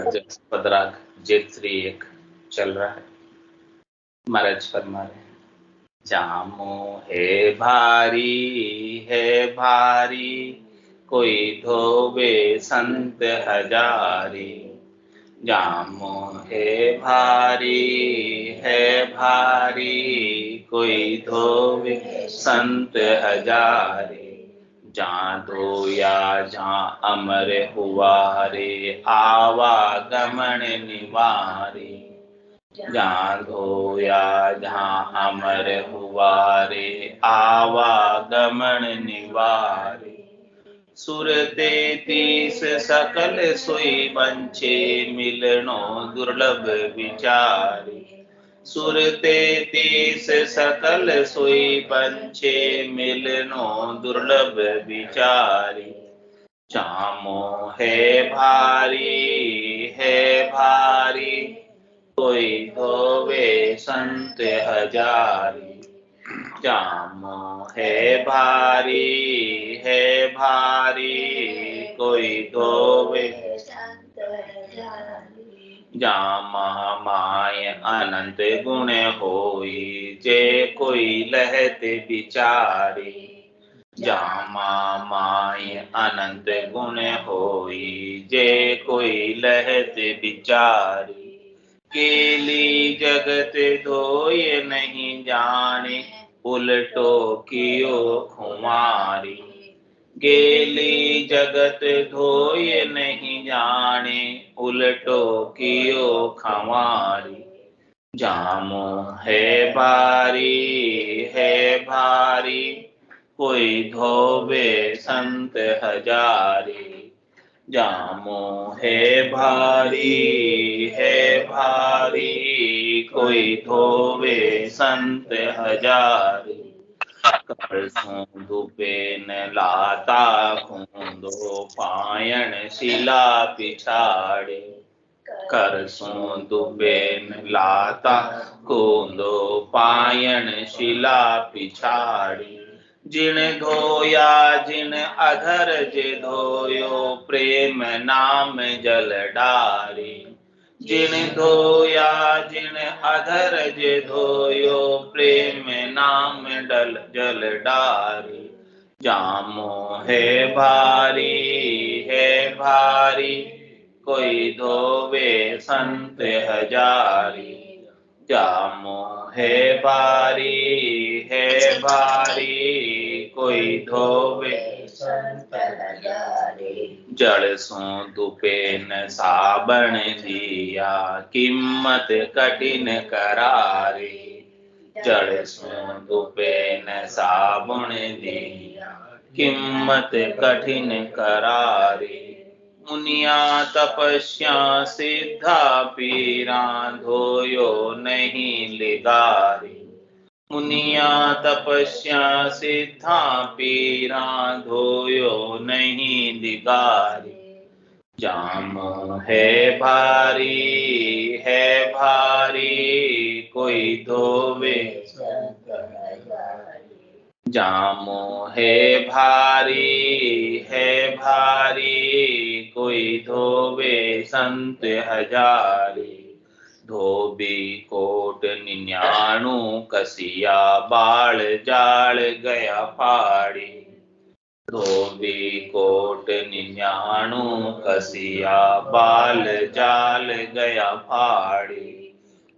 पदराग J3 एक चल रहा है। महाराज फरमा रहे हैं, जामो है भारी कोई धोवे संत हजारी। जामो है भारी कोई धोवे संत हजारी। जहाँ धोया जहाँ अमर हुआ रे आवागमन निवारी। जहाँ धोया जहाँ अमर हुआ रे आवागमन निवारी। सुर 33 सकल सोई बंचे मिलनो दुर्लभ विचारी। सुर 33 सकल सोई बंचे मिलनो दुर्लभ विचारी। जामो है भारी कोई धोवे संत हजारी। जामो है भारी कोई धोवे संत हजारी। जामा माय अनंत गुण होई जे कोई लहत विचारी। जामा माय अनंत गुण होई जे कोई लहत विचारी। केली जगत धोय नहीं जाने उलटो कियो खुमारी। गेली जगत धोय नहीं जाने उलटो कियो खमारी। जामो है भारी कोई धोवे संत हजारी। जामो है भारी कोई धोवे संत हजारी। करसों दुपेन लाता खूंदो पायन शिला पिछाड़े। करसों दुपेन लाता खूंदो पायन शिला पिछाड़ी। जिन धोया जिन अधर जे धोयो प्रेम नाम जल डारी। जिन धोया जिन अधर जे धोयो प्रेम नाम जल डारी। जामो है भारी कोई धोवे संत हजारी। जामो है भारी कोई धोवे संत हजारी। जड़ सो दुपेन साबण दिया कीमत कठिन करारी। जड़ सो दुपेन साबुन दिया कीमत कठिन करारी। मुनिया तपस्या सिद्धा पीरा धोयो नहीं लिगारी। मुनिया तपस्या सिद्धा पीरा धोयो नहीं लिगारी। जामो है भारी कोई धोवे संत हजारी। जामो है भारी कोई धोवे संत हजारी। धोबी कोट 99 कसिया बाल जाल गया फाड़ी। धोबी कोट 99 कसिया बाल जाल गया फाड़ी।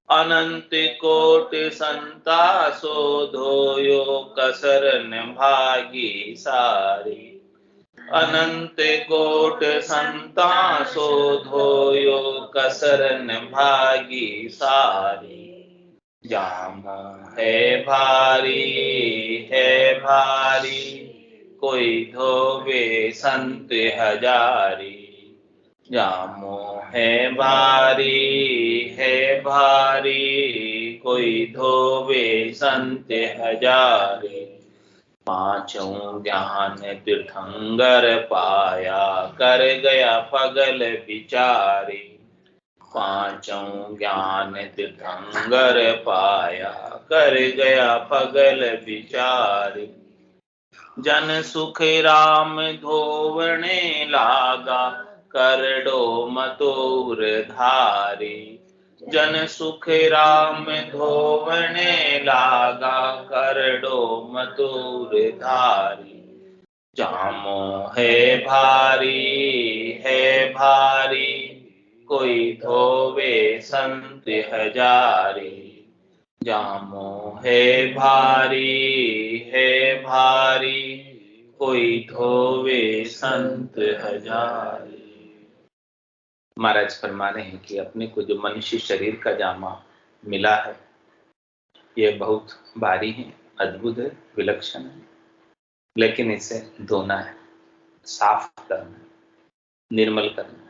अनंत कोट संता सो धोयो कसर न भागी सारी। अनंत कोट संता सो धोयो कसर न भागी सारी। जामो है भारी कोई धोवे संत हजारी। जामो है भारी कोई धोवे संत हजारी। पांचों ज्ञान तीर्थंकर पाया कर गया पगल विचारी। पांचों ज्ञान तीर्थंकर पाया कर गया पगल विचारी। जन सुख राम धोवने लागा करडो मतोर धारी। जन सुख राम धोवने लागा, करडो मतोर धारी। जामो है भारी, कोई धोवे संत हजारी। जामो है भारी, कोई धोवे संत हजारी। महाराज फरमाने हैं कि अपने को जो मनुष्य शरीर का जामा मिला है, यह बहुत भारी है, अद्भुत है, विलक्षण है, लेकिन इसे धोना है, साफ करना है, निर्मल करना है।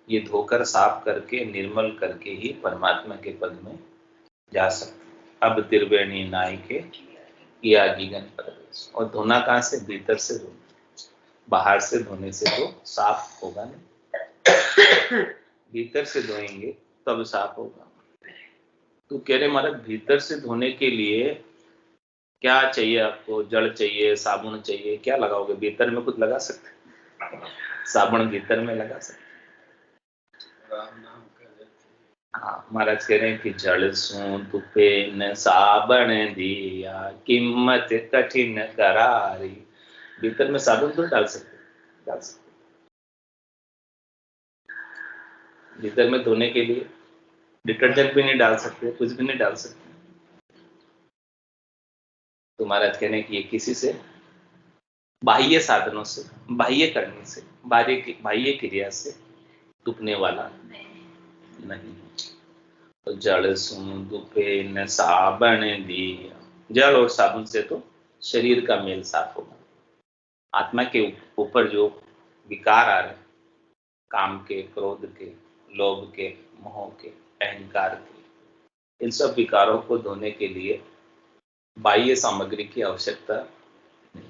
ये धोकर साफ करके निर्मल करके ही परमात्मा के पद में जा सकते। अब त्रिवेणी नाई के किया गीगन प्रवेश। और धोना कहाँ से? भीतर से धोना, बाहर से धोने से तो साफ होगा नहीं, भीतर से धोएंगे तब साफ होगा। तो कह रहे महाराज भीतर से धोने के लिए क्या चाहिए आपको? जड़ चाहिए, साबुन चाहिए, क्या लगाओगे? भीतर में कुछ लगा सकते? साबुन भीतर में लगा सकते? हाँ, महाराज कह रहे हैं कि जड़ सू तुपे न साबन दिया, कीमत कठिन करारी। भीतर में साबुन तो डाल सकते? डाल सकते। भीतर में धोने के लिए डिटर्जेंट भी नहीं डाल सकते, कुछ भी नहीं डाल सकते। तो महाराज कह रहे हैं कि ये किसी से बाह्य साधनों से, बाह्य करने से, बाह्य क्रिया से दुखने वाला नहीं। तो जड़ सुन दुपे न साबन दिया, जल और साबुन से तो शरीर का मेल साफ होगा। आत्मा के ऊपर जो विकार आ रहे, काम के, क्रोध के, लोभ के, मोह के, अहंकार के, इन सब विकारों को धोने के लिए बाह्य सामग्री की आवश्यकता नहीं,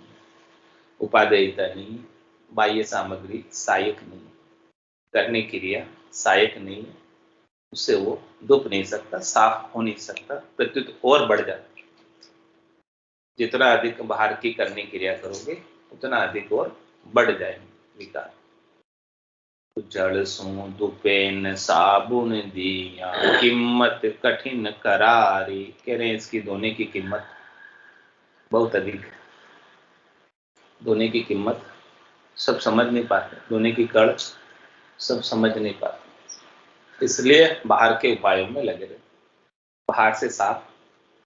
उपादेयता नहीं, बाह्य सामग्री सहायक नहीं, करने क्रिया सहायक नहीं, उससे वो दुख नहीं सकता, साफ हो नहीं सकता, प्रत्युत और बढ़ जाता। जितना अधिक बाहर की करने क्रिया करोगे उतना अधिक और बढ़ जाएंगे विकार। तो जड़ सू दुपेन साबुन दिया, कीमत कठिन करारी। कह रहे हैं इसकी धोने की कीमत बहुत अधिक है। धोने की कीमत सब समझ नहीं पाते, धोने की कड़ सब समझ नहीं पाते, इसलिए बाहर के उपायों में लगे रहते, बाहर से साफ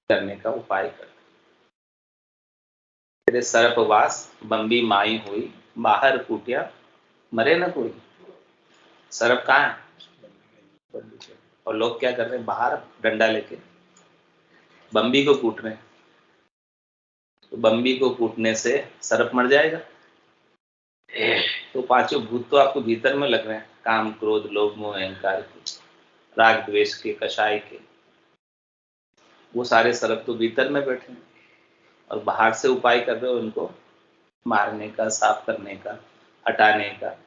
करने का उपाय करते। तेरे सर्पवास बंबी माई हुई, बाहर कूटिया मरे न कोई। सर्प कहाँ है? और लोग क्या कर रहे हैं? बाहर डंडा लेके बंबी को कूट रहे हैं। तो बंबी को कूटने से सर्प मर जाएगा? तो पांचों भूत तो आपको भीतर में लग रहे हैं, काम, क्रोध, लोभ, मोह, अहंकार के, राग, द्वेष के, कषाय के। वो सारे सर्प तो भीतर में बैठे हैं और बाहर से उपाय कर रहे हो उनको मारने का, साफ करने का, हटाने का।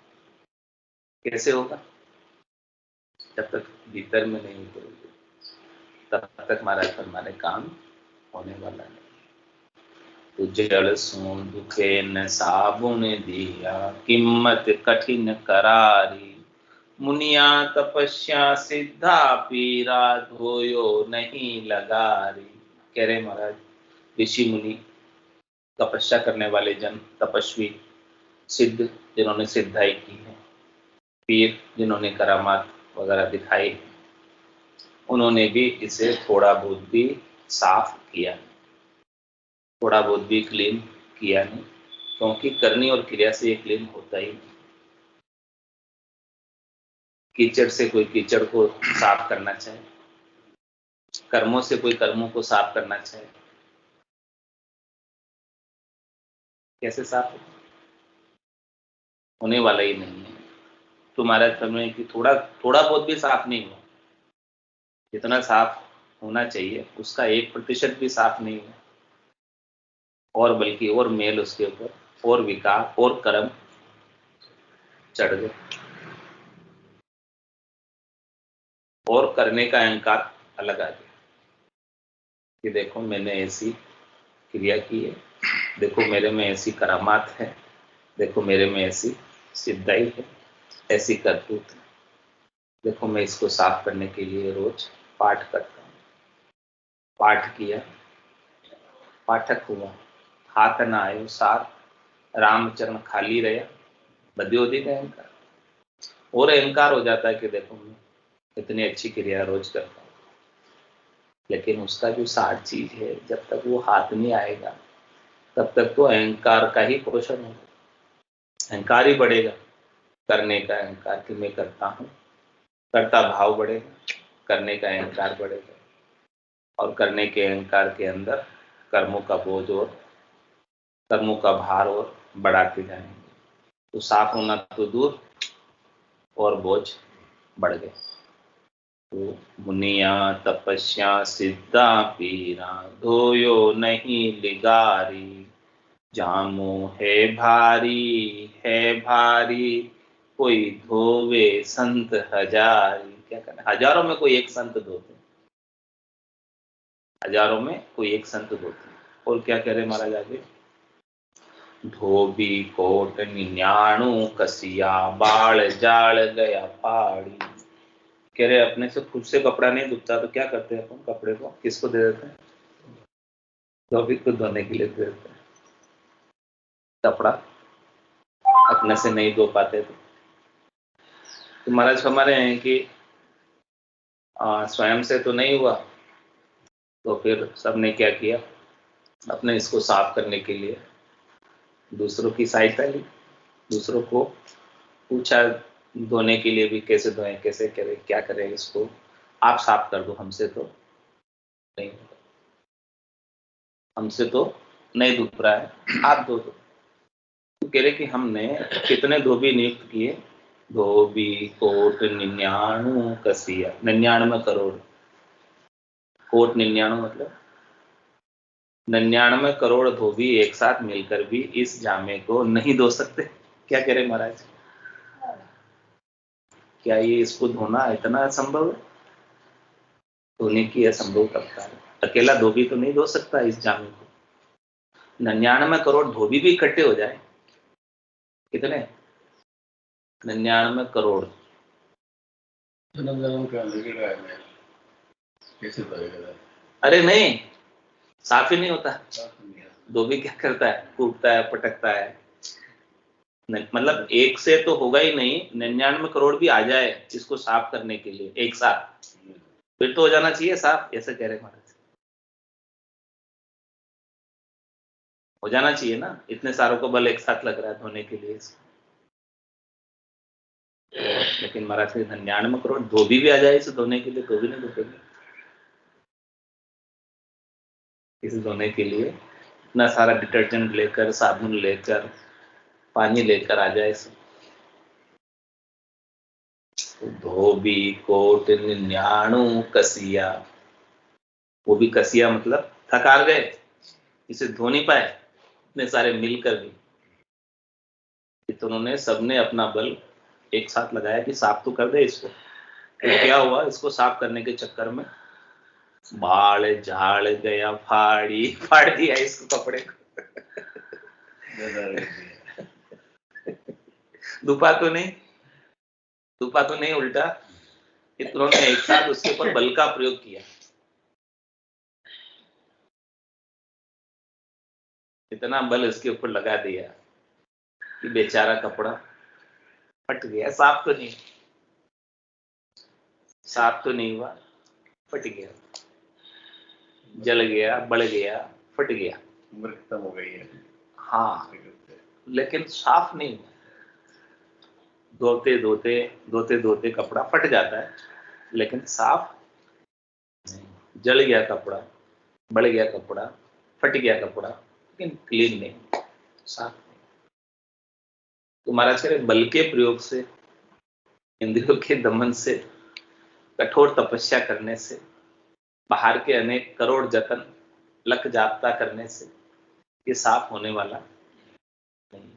कैसे होगा? जब तक भीतर में नहीं उतरोगे तब तक महाराज फरमाने काम होने वाला नहीं। तो जड़ सू दुखे न साबुन दिया, कीमत कठिन करारी। मुनिया तपस्या सिद्धा पीरा, धोयो नहीं लगारी। कह रहे महाराज ऋषि मुनि, तपस्या करने वाले जन, तपस्वी, सिद्ध जिन्होंने सिद्धाई की है, पीर जिन्होंने करामात वगैरह दिखाई, उन्होंने भी इसे थोड़ा बहुत भी साफ किया, थोड़ा बहुत भी क्लीन किया नहीं, क्योंकि करनी और क्रिया से ये क्लीन होता ही नहीं। कीचड़ से कोई कीचड़ को साफ करना चाहे, कर्मों से कोई कर्मों को साफ करना चाहे, कैसे साफ होने वाला ही नहीं है। तो महाराज फरमाए कि थोड़ा बहुत भी साफ नहीं हुआ, जितना साफ होना चाहिए उसका 1% भी साफ नहीं हुआ, और बल्कि और मेल उसके ऊपर, और विकार और कर्म चढ़ गए, और करने का अहंकार अलग आ गया कि देखो मैंने ऐसी क्रिया की है, देखो मेरे में ऐसी करामात है, देखो मेरे में ऐसी सिद्धाई है, ऐसी करतूत। देखो मैं इसको साफ करने के लिए रोज पाठ करता हूँ। पाठ किया, पाठक हुआ, हाथ न आयो सार, रामचरण खाली रहा, बद्योदी का अहंकार। और अहंकार हो जाता है कि देखो मैं इतनी अच्छी क्रिया रोज करता हूँ, लेकिन उसका जो सार चीज है, जब तक वो हाथ नहीं आएगा तब तक तो अहंकार का ही पोषण होगा, अहंकार ही बढ़ेगा। करने का अहंकार कि मैं करता हूँ, करता भाव बढ़ेगा, करने का अहंकार बढ़ेगा, और करने के अहंकार के अंदर कर्मों का बोझ और कर्मों का भार और बढ़ाते जाएंगे। तो साफ होना तो दूर और बोझ बढ़ गए। तो मुनिया तपस्या सिद्धा पीरा, धोयो नहीं लिगारी, जामो है भारी, कोई धोवे संत हजारी। क्या करना, हजारों में कोई एक संत धोते, हजारों में कोई एक संत धोते। और क्या कह रहे महाराज आगे, धोबी कोट 99 कसिया, बाल जाल गया फाड़ी। कह रहे अपने से खुद से कपड़ा नहीं धुलता तो क्या करते हैं अपन, कपड़े को किसको दे देते हैं, धोबी को धोने के लिए दे देते हैं। कपड़ा अपने से नहीं धो पाते तो महाराज हमारे हैं कि स्वयं से तो नहीं हुआ, तो फिर सबने क्या किया, अपने इसको साफ करने के लिए दूसरों की सहायता ली, दूसरों को पूछा धोने के लिए भी, कैसे धोएं, कैसे करें, क्या करें, इसको आप साफ कर दो, हमसे तो नहीं, हमसे तो नहीं धुप रहा है, आप धो दो। तो कह रहे कि हमने कितने धोबी नियुक्त किए, धोबी कोट 99 कसिया, 99 करोड़, कोट 99 मतलब 99 करोड़ धोबी एक साथ मिलकर भी इस जामे को नहीं धो सकते। क्या कह रहे महाराज, क्या ये इसको धोना इतना असंभव है, धोने की असंभव करता है, अकेला धोबी तो नहीं धो सकता इस जामे को। 99 करोड़ धोबी भी इकट्ठे हो जाए, कितने, 99 करोड़, अरे नहीं, साफ ही नहीं होता। धोबी क्या करता है, कूटता है, पटकता है, मतलब एक से तो होगा ही नहीं, 99 करोड़ भी आ जाए इसको साफ करने के लिए एक साथ, फिर तो हो जाना चाहिए साफ। ऐसे कह रहे महाराज, हो जाना चाहिए ना, इतने सारों को बल एक साथ लग रहा है धोने के लिए इसको। लेकिन महाराज के 99 करोड़ धोबी भी आ जाए इसे धोने के लिए, धोबी नहीं धोएंगे इसे धोने के लिए, इतना सारा डिटर्जेंट लेकर, साबुन लेकर, पानी लेकर आ जाए इसे। धोबी कोट 99 कसिया, वो भी कसिया मतलब थकार गए, इसे धो नहीं पाए इतने सारे मिलकर भी, तो उन्होंने सबने अपना बल एक साथ लगाया कि साफ तो कर दे इसको। तो क्या हुआ, इसको साफ करने के चक्कर में बाल झाड़ गया फाड़ी, फाड़ दिया इसको कपड़े को। धुपा तो नहीं, धुपा तो नहीं, उल्टा इन्होंने एक साथ उसके ऊपर बल का प्रयोग किया, इतना बल इसके ऊपर लगा दिया कि बेचारा कपड़ा फट गया। साफ तो नहीं, साफ तो नहीं हुआ, फट गया, जल गया, बढ़ गया, फट गया, उम्र खत्म हो गई है। हाँ, लेकिन साफ नहीं हुआ। धोते धोते धोते धोते कपड़ा फट जाता है, लेकिन साफ नहीं। जल गया कपड़ा, बढ़ गया कपड़ा, फट गया कपड़ा, लेकिन क्लीन नहीं, साफ नहीं। तो महाराज कह रहे बल के प्रयोग से, इंद्रियों के दमन से, कठोर तपस्या करने से, बाहर के अनेक करोड़ जतन, लक जाप्ता करने से ये साफ होने वाला नहीं।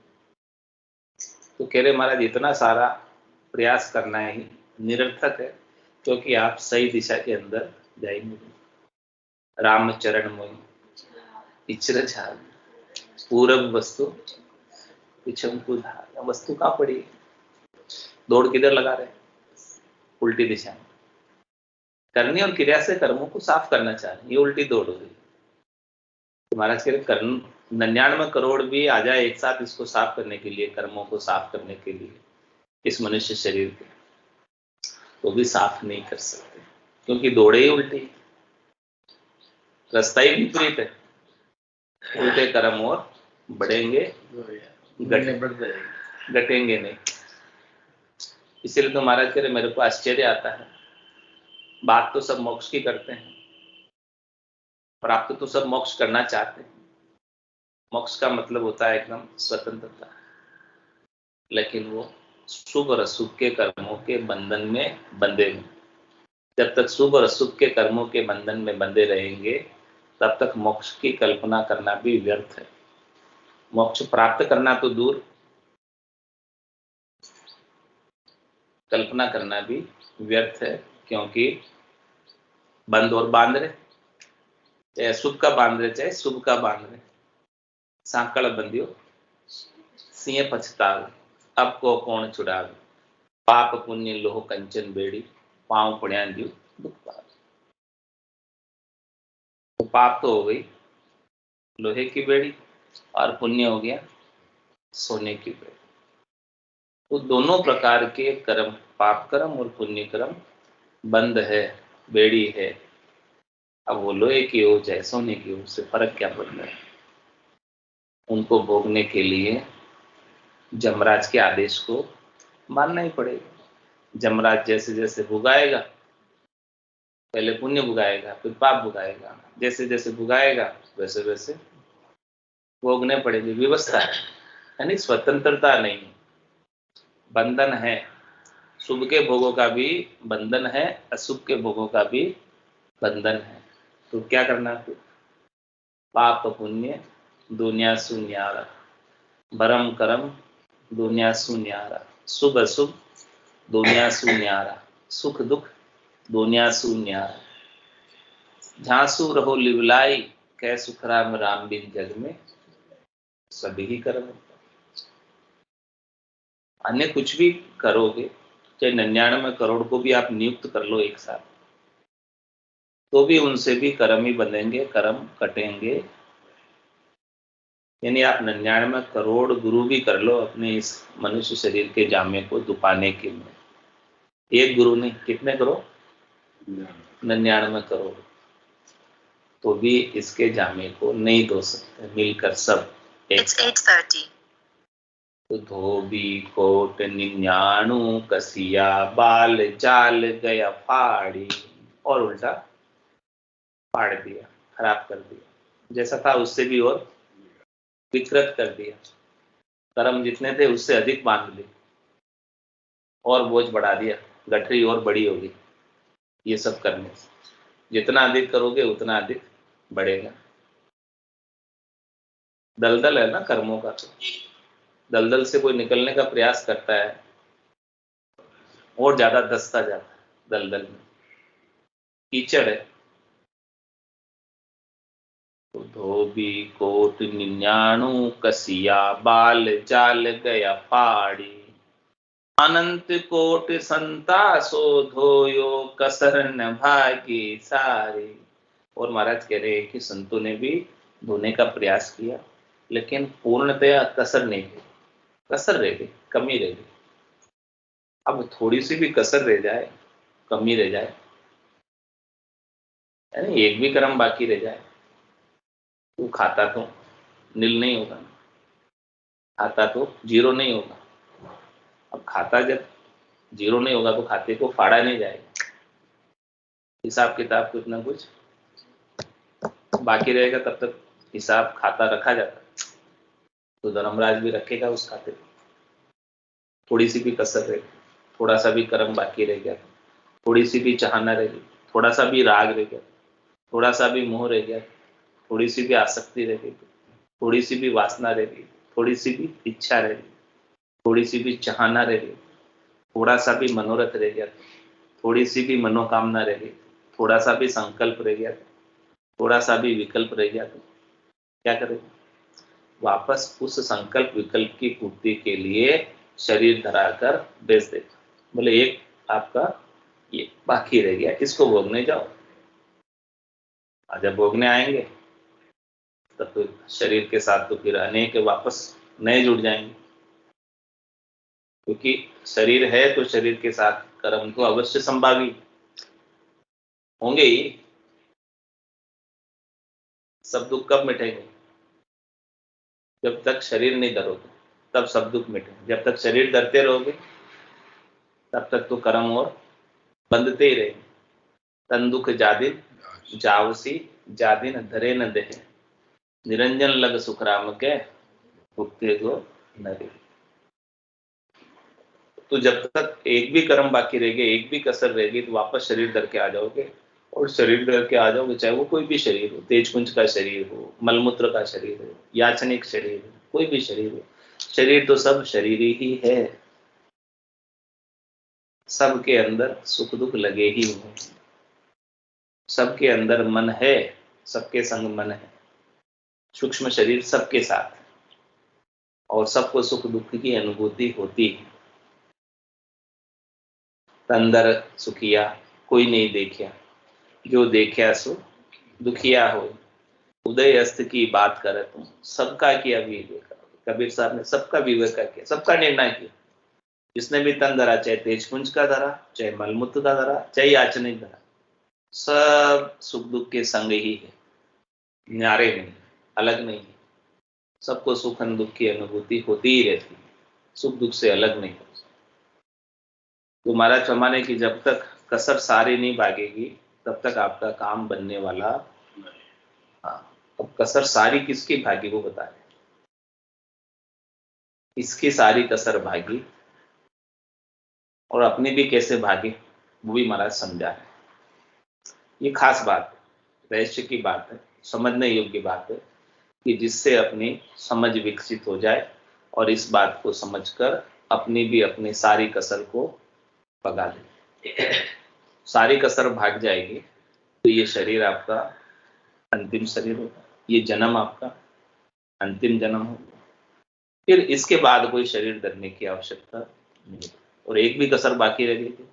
तो कह रहे महाराज इतना सारा प्रयास करना ही निरर्थक है, क्योंकि आप सही दिशा के अंदर जाएंगे। रामचरण मोहि इचर झाल, पूरब वस्तु पिछम को धाल। वस्तु कहाँ पड़ी है, दौड़ किधर लगा रहे हैं? उल्टी दिशा में। करनी और क्रिया से कर्मों को साफ करना चाह रहे हैं, ये उल्टी दौड़ हो रही है। महाराज कह रहे कर्म 99 करोड़ भी आ जाए एक साथ इसको साफ करने के लिए, कर्मों को साफ करने के लिए इस मनुष्य शरीर के, तो भी साफ नहीं कर सकते, क्योंकि दौड़े ही उल्टी, रास्ता ही विपरीत है। उल्टे कर्म और बढ़ेंगे, घटेंगे नहीं। इसीलिए तो महाराज कह रहे मेरे को आश्चर्य आता है, बात तो सब मोक्ष की करते हैं, प्राप्त तो सब मोक्ष करना चाहते हैं। मोक्ष का मतलब होता है एकदम स्वतंत्रता, लेकिन वो शुभ और अशुभ के कर्मों के बंधन में बंधे हुए। जब तक शुभ और अशुभ के कर्मों के बंधन में बंधे रहेंगे तब तक मोक्ष की कल्पना करना भी व्यर्थ है। मोक्ष प्राप्त करना तो दूर, कल्पना करना भी व्यर्थ है, क्योंकि बंद और बांध रहे, चाहे शुभ का बांध रहे चाहे शुभ का बांध रहे। सांकड़ बंधियो सिंह पछतावे, अब को कौन छुड़ावे, पाप पुण्य लोह कंचन बेड़ी, पांव पड़िया दियो दुख पावे। तो पाप तो हो गई लोहे की बेड़ी और पुण्य हो गया सोने की बेड़ी। तो दोनों प्रकार के कर्म, पाप कर्म और पुण्य कर्म बंद है, बेड़ी है। अब वो लोहे की हो चाहे सोने की हो, उससे फर्क क्या पड़ रहा है? उनको भोगने के लिए जमराज के आदेश को मानना ही पड़ेगा। जमराज जैसे जैसे भुगाएगा, पहले पुण्य भुगाएगा फिर पाप भुगाएगा, जैसे जैसे भुगाएगा वैसे वैसे भोगने पड़ेगी। व्यवस्था है, यानी स्वतंत्रता नहीं, बंधन है। शुभ के भोगों का भी बंधन है, अशुभ के भोगों का भी बंधन है। तो क्या करना है? पाप पुण्य दुनिया सुन्यारा, भरम करम दुनिया सुन्यारा, शुभ अशुभ दुनिया सुन्यारा, सुख दुख दुनिया सुन्यारा। झांसू रहो लिवलाई, कै सुखराम राम बिन जग में, सभी ही कर्म। अन्य कुछ भी करोगे, चाहे 99 करोड़ को भी आप नियुक्त कर लो एक साथ, तो भी उनसे भी कर्म ही बंधेंगे, कर्म कटेंगे। यानी आप 99 करोड़ गुरु भी कर लो अपने इस मनुष्य शरीर के जामे को दुपाने के लिए, एक गुरु नहीं, कितने करो? 99 करोड़, तो भी इसके जामे को नहीं धो सकते मिलकर सब एक साथ। तो धोबी कोट 99 कसिया, बाल जाल गया फाड़ी, और उल्टा फाड़ दिया, खराब कर दिया, जैसा था उससे भी और विकृत कर दिया। कर्म जितने थे उससे अधिक बांध ली और बोझ बढ़ा दिया, गठरी और बड़ी होगी। ये सब करने से जितना अधिक करोगे उतना अधिक बढ़ेगा। दलदल है ना कर्मों का, तो दलदल से कोई निकलने का प्रयास करता है और ज्यादा धंसता जाता है। दलदल में कीचड़ है। तो धोबी कोट 99 कसिया, बाल जाल गया फाड़ी, अनंत कोट संतासो धोयो, कसर न भागी सारी। और महाराज कह रहे हैं कि संतों ने भी धोने का प्रयास किया, लेकिन पूर्णतया कसर नहीं गई, कसर रह गई, कमी रह गई। अब थोड़ी सी भी कसर रह जाए, कमी रह जाए, यानी एक भी कर्म बाकी रह जाए, तो खाता तो नील नहीं होगा, खाता तो जीरो नहीं होगा। अब खाता जब जीरो नहीं होगा तो खाते को फाड़ा नहीं जाएगा, हिसाब किताब कुछ ना कुछ बाकी रहेगा, तब तक हिसाब खाता रखा जाता है। तो धर्मराज भी रखेगा उस खाते को। थोड़ी सी भी कसर रह गई, थोड़ा सा भी कर्म बाकी रह गया, थोड़ी सी भी चाहना रह गई, थोड़ा सा भी राग रह गया, थोड़ा सा भी मोह रह गया, थोड़ी सी भी आसक्ति रह गई, थोड़ी सी भी वासना रह गई, थोड़ी सी भी इच्छा रह गई, थोड़ी सी भी चाहना रह गई, थोड़ा सा भी मनोरथ रह गया, थोड़ी सी भी मनोकामना रह गई, थोड़ा सा भी संकल्प रह गया, थोड़ा सा भी विकल्प रह गया, तो क्या करेगा? वापस उस संकल्प विकल्प की पूर्ति के लिए शरीर धराकर बेच देगा। बोले एक आपका ये बाकी रह गया, इसको भोगने जाओ। और जब भोगने आएंगे तब तो शरीर के साथ तो फिर अनेक वापस नए जुड़ जाएंगे, क्योंकि शरीर है तो शरीर के साथ कर्म तो अवश्य संभावी होंगे ही। सब दुख कब मिटेंगे? जब तक शरीर नहीं धरोगे तब सब दुख मिटेंगे। जब तक शरीर धरते रहोगे तब तक तो कर्म और बंधते ही रहेंगे। तन दुख जादिन जावसी जादिन धरे न देह, निरंजन लग सुखराम के भुगते गो नरे। तो जब तक एक भी कर्म बाकी रहेगी, एक भी कसर रहेगी, तो वापस शरीर धर के आ जाओगे। और शरीर धर के आ जाओगे, चाहे वो कोई भी शरीर हो, तेजपुंज का शरीर हो, मलमूत्र का शरीर हो, याचनिक शरीर हो, कोई भी शरीर हो, शरीर तो सब शरीर ही है। सबके अंदर सुख दुख लगे ही हुए, सबके अंदर मन है, सबके संग मन है, सूक्ष्म शरीर सबके साथ, और सबको सुख दुख की अनुभूति होती है। अंदर सुखिया कोई नहीं देखिया, जो देखिया सो दुखिया हो। उदय अस्त की बात करे तुम, सबका किया विवेक। कबीर साहब ने सबका विवेक किया, सबका निर्णय किया। जिसने भी तन धरा, चाहे तेजपुंज का धरा, चाहे मलमूत्र का धरा, चाहे याचनिक धरा, सब सुख दुख के संग ही है, न्यारे नहीं, अलग नहीं है। सबको सुख दुख की अनुभूति होती ही रहती है, सुख दुख से अलग नहीं हो। तो महाराज फरमाने की जब तक कसर सारी नहीं भागेगी तब तक आपका काम बनने वाला। हाँ, अब कसर सारी किसकी भागी वो बता रहे, इसकी सारी कसर भागी, और अपनी भी कैसे भागी वो भी महाराज समझा है। ये खास बात, रहस्य की बात है, समझने योग्य बात है, कि जिससे अपनी समझ विकसित हो जाए और इस बात को समझकर अपनी भी अपनी सारी कसर को भगा ले। सारी कसर भाग जाएगी तो ये शरीर आपका अंतिम शरीर होगा, ये जन्म आपका अंतिम जन्म होगा। फिर इसके बाद कोई शरीर धरने की आवश्यकता नहीं, और एक भी कसर बाकी रह गई तो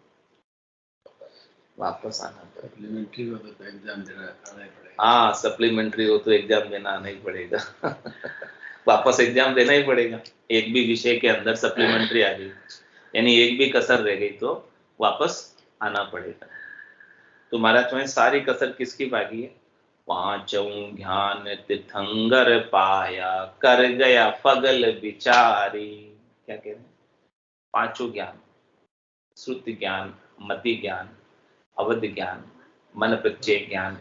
वापस आना पड़ेगा। सप्लीमेंट्री हो तो एग्जाम देना आना ही पड़ेगा। हाँ, सप्लीमेंट्री हो तो एग्जाम देना आना ही पड़ेगा। वापस एग्जाम देना ही पड़ेगा। एक भी विषय के अंदर सप्लीमेंट्री आ गई, यानी एक भी कसर रह गई तो वापस आना पड़ेगा। तो महाराज में सारी कसर किसकी भागी है? पांचों ज्ञान तीर्थंकर पाया, कर गया पगल विचारी। क्या कह रहे हैं? पांचों ज्ञान, श्रुति ज्ञान, मति ज्ञान, अवध ज्ञान, मन प्रत्यय ज्ञान,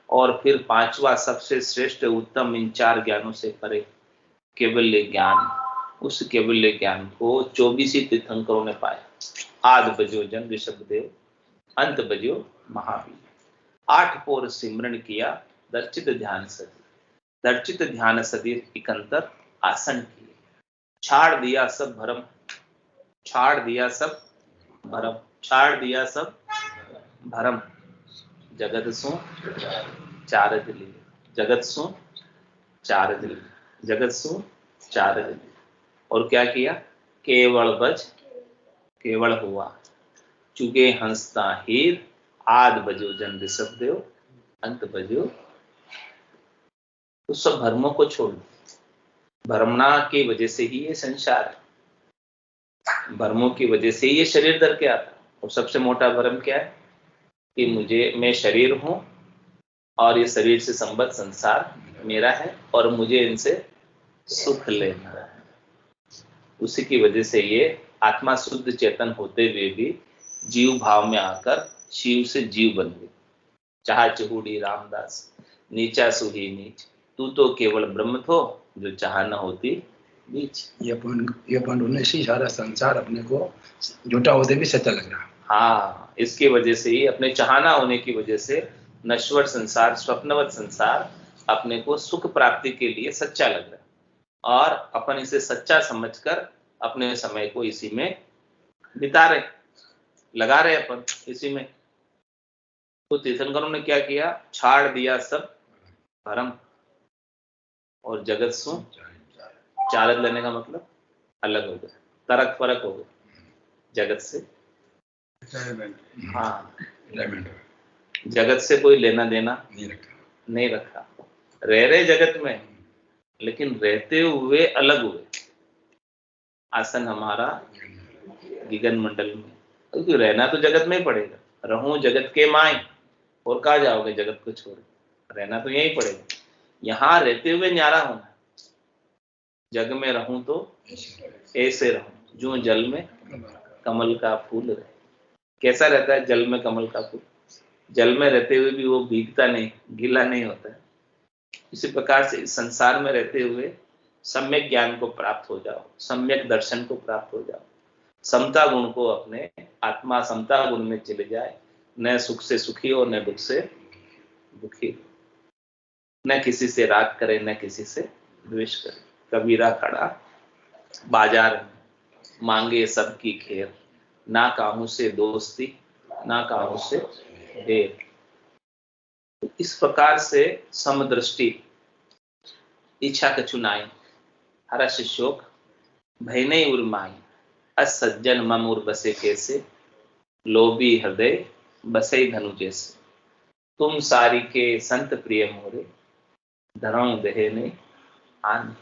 और फिर पांचवा सबसे श्रेष्ठ उत्तम इन चार ज्ञानों से परे केवल्य ज्ञान। उस केवल्य ज्ञान को 24 तीर्थंकरों ने पाया। आद बजो जन ऋषभ देव, अंत बजो महावीर। 8 पोर सिमरन किया, दर्चित ध्यान सदी। दर्चित ध्यान सदी इकंतर आसन किए। छाड़ दिया सब भरम, छाड़ दिया सब भरम, छाड़ दिया सब भरम। जगत सु चार दिली, जगत सु चार दिली, जगत सु चार दिली। और क्या किया? केवल बज केवल हुआ, चुगे हंसता हीर। आद बजो जन ऋषभ देव, अंत बजो। तो सब भ्रमों को छोड़, भ्रमणा की वजह से ही ये संसार है, भ्रमों की वजह से ये शरीर धर के आता। और सबसे मोटा भ्रम क्या है? कि मैं शरीर हूं और ये शरीर से संबद्ध संसार मेरा है और मुझे इनसे सुख लेना है। उसी की वजह से ये आत्मा शुद्ध चेतन होते हुए भी जीव भाव में आकर शिव से जीव बन गए। चाह चहूड़ी रामदास, नीचा सुही नीच, तू तो केवल ब्रह्म थो, जो चाह न होती नीच। ये अपन होने से सारा संसार अपने को झूठा होते भी सच्चा लग रहा। हाँ, इसकी वजह से ही, अपने चाहना होने की वजह से नश्वर संसार, स्वप्नवत संसार अपने को सुख प्राप्ति के लिए सच्चा लग रहा है, और अपन इसे सच्चा समझकर अपने समय को इसी में बिता रहे, लगा रहे अपन इसी में। तो तीर्थंकरों ने क्या किया? छाड़ दिया सब भरम, और जगत सु चारद लेने का मतलब अलग हो गया, तरक फरक हो गया जगत से, हाँ, एलिमेंट जगत से कोई लेना देना नहीं रखा। नहीं रखा, रह रहे जगत में, लेकिन रहते हुए अलग हुए। आसन हमारा गगन मंडल में, क्योंकि रहना तो जगत में ही पड़ेगा। रहूं जगत के माय, और कहाँ जाओगे जगत को छोड़, रहना तो यहीं पड़ेगा। यहां रहते हुए न्यारा होना, जग में रहूं तो ऐसे रहूं जो जल में कमल का फूल रहे। कैसा रहता है जल में कमल का फूल? जल में रहते हुए भी वो भीगता नहीं, गीला नहीं होता है। इसी प्रकार से इस संसार में रहते हुए सम्यक ज्ञान को प्राप्त हो जाओ, सम्यक दर्शन को प्राप्त हो जाओ, समता गुण को अपने, आत्मा समता गुण में चले जाए, न सुख से सुखी हो न दुख से दुखी हो, न किसी से राग करे न किसी से द्वेष करे। कबीरा खड़ा बाजार में, मांगे सबकी खेर, ना काहू से दोस्ती ना काहू से ढेर। इस प्रकार से समदृष्टि, इच्छा कछु नाई, हर्ष शोक भय नहीं उर्माई, असज्जन मम उर बसे कैसे, लोभी हृदय बसे धनु जैसे। तुम सारी के संत प्रिय मोरे, धरऊ दहे ने आन।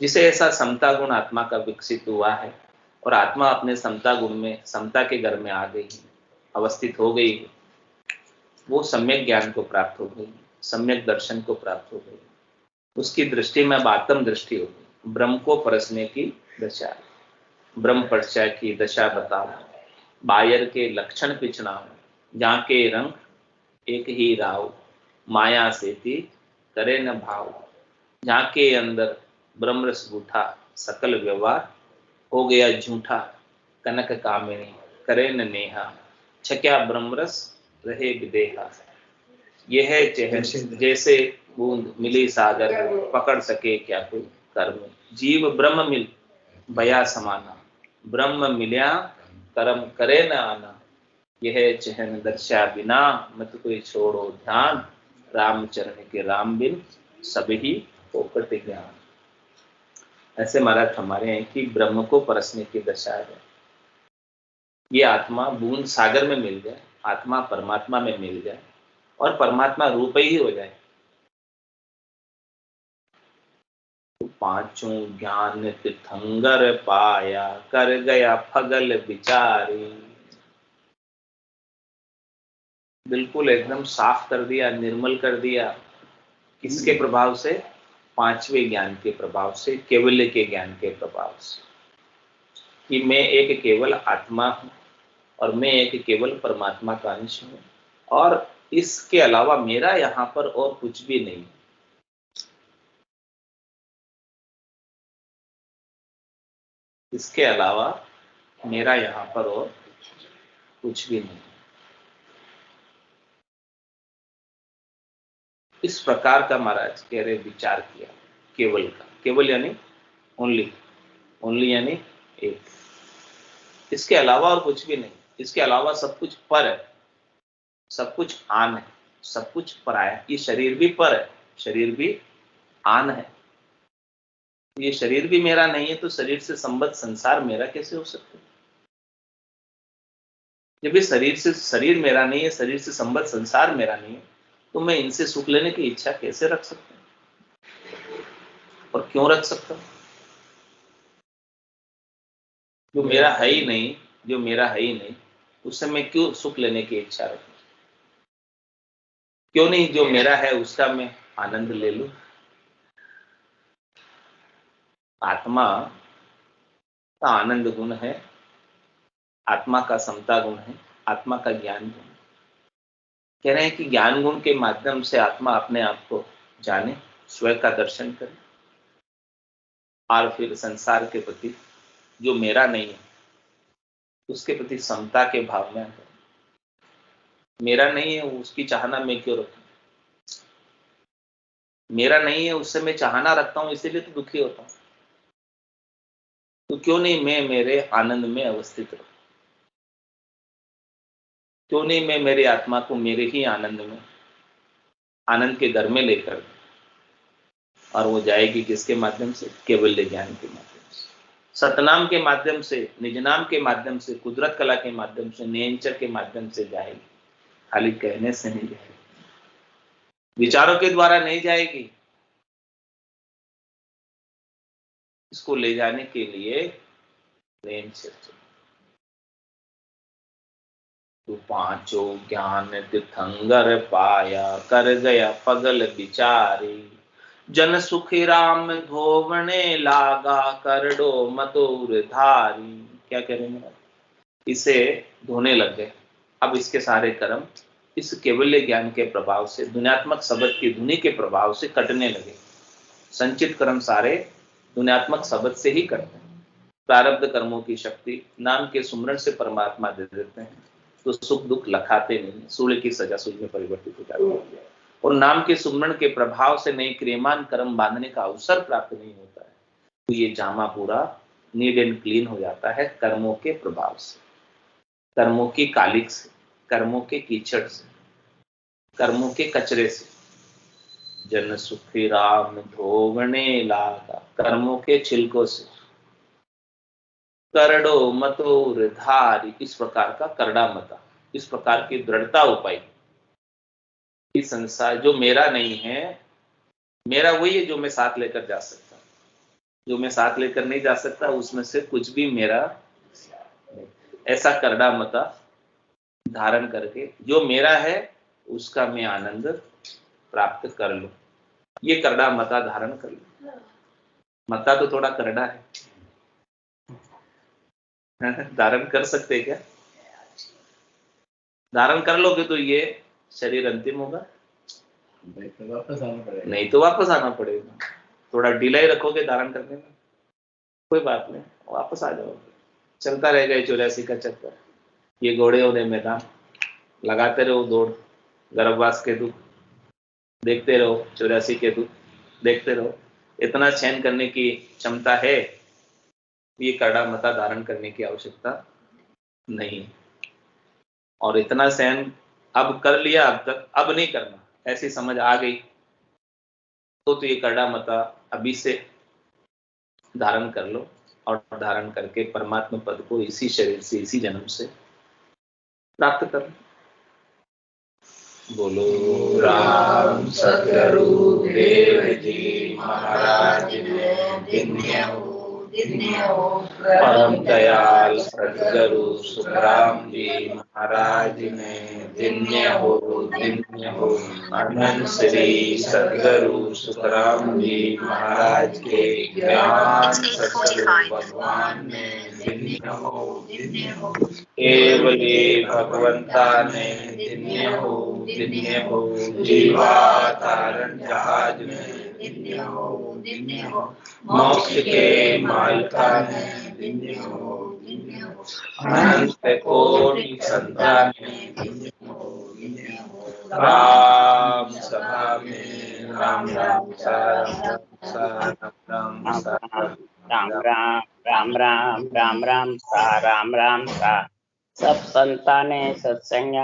जिसे ऐसा समता गुण आत्मा का विकसित हुआ है और आत्मा अपने समता गुण में, समता के घर में आ गई, अवस्थित हो गई, वो सम्यक ज्ञान को प्राप्त हो गई, सम्यक दर्शन को प्राप्त हो गई। उसकी दृष्टि में आत्म दृष्टि हो गई, ब्रह्म को परसने की दशा, ब्रह्म पर्चा की दशा बताओ, बायर के लक्षण पिछनाओ, जाके रंग एक ही राव, माया सेती करे न भाव, जाके अंदर ब्रह्म रस गूठा, सकल व्यवहार हो गया झूठा, कनक कामिनी करे न नेहा, छक्या ब्रह्म रस रहे विदेहा। यह है चेहन जैसे बूंद मिली सागर, पकड़ सके क्या कोई कर्म, जीव ब्रह्म मिल भया समाना, ब्रह्म मिल्या कर्म करे न आना। यह चहन दर्शा बिना मत कोई छोड़ो ध्यान, रामचरण के राम बिन सभी पोकट ज्ञान। ऐसे महाराज हमारे हैं कि ब्रह्म को परसने की दशा है। ये आत्मा बूंद सागर में मिल जाए, आत्मा परमात्मा में मिल जाए और परमात्मा रूप ही हो जाए, तो पांचों ज्ञान तीर्थंकर पाया, कर गया फगल विचारी। बिल्कुल एकदम साफ कर दिया, निर्मल कर दिया। किसके प्रभाव से? पांचवें ज्ञान के प्रभाव से, केवल्य के ज्ञान के प्रभाव से, कि मैं एक केवल आत्मा हूं और मैं एक केवल परमात्मा का अंश हूं, और इसके अलावा मेरा यहां पर और कुछ भी नहीं। इसके अलावा मेरा यहां पर और कुछ भी नहीं। इस प्रकार का महाराज कह रहे विचार किया केवल का। केवल यानी ओनली, ओनली यानी एक, इसके अलावा और कुछ भी नहीं। इसके अलावा सब कुछ पर है, सब कुछ आन है, सब कुछ पराया है। ये शरीर भी पर है, शरीर भी आन है। ये शरीर भी मेरा नहीं है, तो शरीर से संबद्ध संसार मेरा कैसे हो सकता है? जब ये शरीर से, शरीर मेरा नहीं है, शरीर से संबद्ध संसार मेरा नहीं है, तो मैं इनसे सुख लेने की इच्छा कैसे रख सकता हूं? और क्यों रख सकता हूं? जो मेरा है ही नहीं, जो मेरा है ही नहीं, उससे मैं क्यों सुख लेने की इच्छा रखूं? क्यों नहीं जो मेरा है उसका मैं आनंद ले लूं? आत्मा का आनंद गुण है, आत्मा का समता गुण है, आत्मा का ज्ञान गुण। कह रहे हैं कि ज्ञान गुण के माध्यम से आत्मा अपने आप को जाने, स्वयं का दर्शन करे, और फिर संसार के प्रति जो मेरा नहीं है उसके प्रति समता के भाव में आए। मेरा नहीं है उसकी चाहना मैं क्यों रखूं? मेरा नहीं है उससे मैं चाहना रखता हूं, इसीलिए तो दुखी होता हूं। तो क्यों नहीं मैं मेरे आनंद में अवस्थित रहूं? क्यों नहीं मैं मेरी आत्मा को मेरे ही आनंद में, आनंद के घर में लेकर, और वो जाएगी किसके माध्यम से? केवल्य ज्ञान के माध्यम से। सतनाम के माध्यम से, निजनाम के माध्यम से, कुदरत कला के माध्यम से, नेचर के माध्यम से जाएगी, खाली कहने से नहीं जाएगी, विचारों के द्वारा नहीं जाएगी। इसको ले जाने के लिए नेचर चाहिए। तू पांचों ज्ञान तीर्थंकर पाया, कर गया पगल बिचारी, जन सुखी राम धोवने लागा, करडो मतोर धारी। क्या कह रहे हैं? इसे धोने लग गए। अब इसके सारे कर्म इस केवल्य ज्ञान के प्रभाव से, दुनियात्मक शब्द की धुनी के प्रभाव से कटने लगे। संचित कर्म सारे दुनियात्मक शब्द से ही करते हैं। प्रारब्ध कर्मों की शक्ति नाम के सुमरण से परमात्मा दे देते हैं, तो सुख दुख लखाते नहीं, सूर्य की सजा सूर्य में परिवर्तित हो जाती है। और नाम के सुमरण के प्रभाव से नई क्रियमान कर्म बांधने का अवसर प्राप्त नहीं होता है, तो ये जामा पूरा नीट एंड क्लीन हो जाता है कर्मों के प्रभाव से, कर्मों की कालिक से, कर्मों के कीचड़ से, कर्मों के कचरे से। जन सुखी राम धोवने लागा, कर्मों के छिलकों से। करडो मतोर धारी, इस प्रकार का करड़ा मता, इस प्रकार की दृढ़ता उपाय। इस संसार जो मेरा नहीं है, मेरा वही है जो मैं साथ लेकर जा सकता, जो मैं साथ लेकर नहीं जा सकता उसमें से कुछ भी मेरा नहीं। ऐसा करड़ा मता धारण करके जो मेरा है उसका मैं आनंद प्राप्त कर लूं, ये करड़ा मता धारण कर लूं। मता तो थोड़ा करड़ा है, धारण कर सकते क्या? धारण कर लोगे तो ये शरीर अंतिम होगा, नहीं तो वापस आना पड़ेगा। थोड़ा डिले रखोगे धारण करने में, कोई बात नहीं, वापस आ जाओगे। चलता रहेगा 84 का चक्कर। ये घोड़े होने मैदान, लगाते रहो दौड़, गर्भवास के दुख देखते रहो, 84 के दुख देखते रहो। इतना सहन करने की क्षमता है, ये करड़ा मता धारण करने की आवश्यकता नहीं। और इतना सहन अब कर लिया, अब तक अब नहीं करना, ऐसी समझ आ गई तो ये करड़ा मता अभी से धारण कर लो, और धारण करके परमात्मा पद को इसी शरीर से, इसी जन्म से प्राप्त कर लो। बोलो राम सतगुरु देव जी महाराज ने, परम दयाल सतगुरु सुखराम जी महाराज ने, धन्य हो अनंत श्री सतगुरु सुखराम जी महाराज के ज्ञान सतगुरु भगवान ने, धन्य हो केवली भगवंता ने, धन्य हो जीवा तारण जहाज में, धन्य हो मोक्ष के मालिका ने, धन्य हो अनंत कोटि संतान ने, राम सभा में राम राम राम राम राम सा सब संताने सत्संग